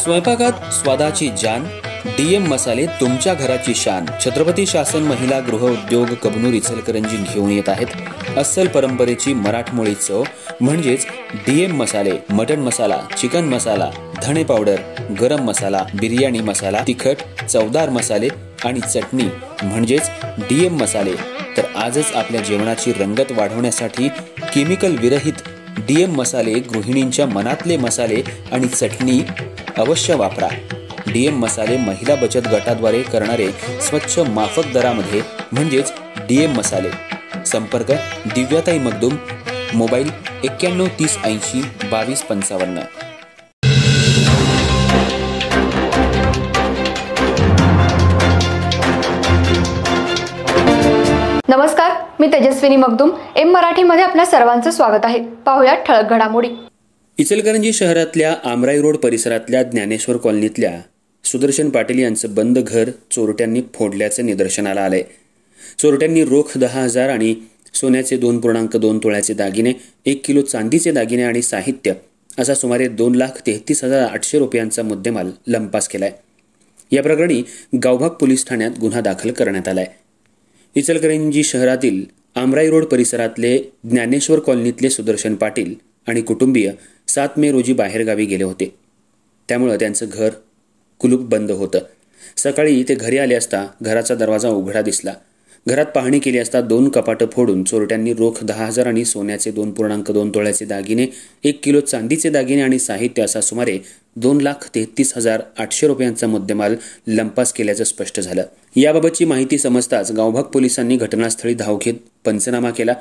स्वयंपाकात स्वादाची जान, डीएम मसाले तुमच्या घराची शान। छत्रपती शासन महिला गृह उद्योग कबनूर इचलकरंजी घेऊन येत आहेत अस्सल परंपरेची मराठमोळी चव म्हणजेच डीएम मसाले। मटन मसाला, चिकन मसाला, धणे पावडर, गरम मसाला, बिर्याणी मसाला, तिखट चवदार मसाले आणि चटणी म्हणजेच डीएम मसाले। तर आजच आपल्या जेवणाची रंगत वाढवण्यासाठी केमिकल विरहित डीएम मसाले, गृहिणींच्या मनातले मसाले आणि चटणी अवश्य वापरा। डीएम मसाले महिला बचत गटाद्वारे करणारे स्वच्छ माफक दरामध्ये म्हणजेच डीएम मसाले। संपर्क दिव्याताई मगदूम, मोबाईल 91 30 80 22 55। नमस्कार, मी तेजस्विनी मगदूम। एम मराठीमध्ये आपल्या सर्वांचं स्वागत आहे। पाहूया ठळक घडामोडी। इचलकरंजी शहरातल्या आमराई रोड परिसरातल्या ज्ञानेश्वर कॉलनीतल्या सुदर्शन पाटील यांचं बंद घर चोरट्यांनी फोडल्याचे निदर्शनाला आलंय। चोरट्यांनी रोख 10,000 आणि सोन्याचे 2.2 तोळ्याचे दागिने, 1 किलो चांदीचे दागिने आणि साहित्य असा सुमारे 2,33,800 रुपयांचा मुद्देमाल लंपास केलाय। या प्रकरणी गावभाग पोलीस ठाण्यात गुन्हा दाखल करण्यात आलाय। इचलकरंजी शहरातील आमराई रोड परिसरातले ज्ञानेश्वर कॉलनीतले सुदर्शन पाटील आणि कुटुंबीय 7 मे रोजी बाहेरगावी गेले होते, त्यामुळे त्यांचं घर कुलूप बंद होतं। सकाळी ते घरी आले असता घराचा दरवाजा उघडा दिसला। घरात पाहणी केली असता 2 कपाटं फोडून चोरट्यांनी रोख 10,000 आणि सोन्याचे 2.2 तोळ्याचे दागिने, 1 किलो चांदीचे दागिने आणि साहित्य असा सुमारे 2,33,800 रुपयांचा मुद्देमाल लंपास केल्याचं स्पष्ट झालं। याबाबतची माहिती समजताच गावभाग पोलिसांनी घटनास्थळी धाव घेत पंचनामा केला।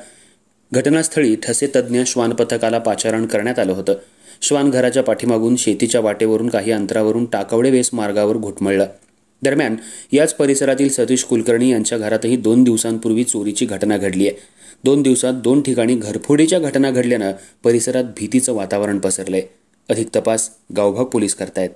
घटनास्थळी ठसे तज्ज्ञ श्वान पथकाला पाचारण करण्यात आलं होतं। श्वान घराच्या पाठीमागून शेतीच्या वाटेवरून काही अंतरावरून टाकवडे वेस मार्गावर घुटमळलं। दरम्यान याच परिसरातील सतीश कुलकर्णी यांच्या घरातही 2 दिवसांपूर्वी चोरीची घटना घडली आहे। 2 दिवसात 2 ठिकाणी घरफोडीच्या घटना घडल्यानं परिसरात भीतीचं वातावरण पसरलंय। अधिक तपास गावभाग पोलीस करतायत।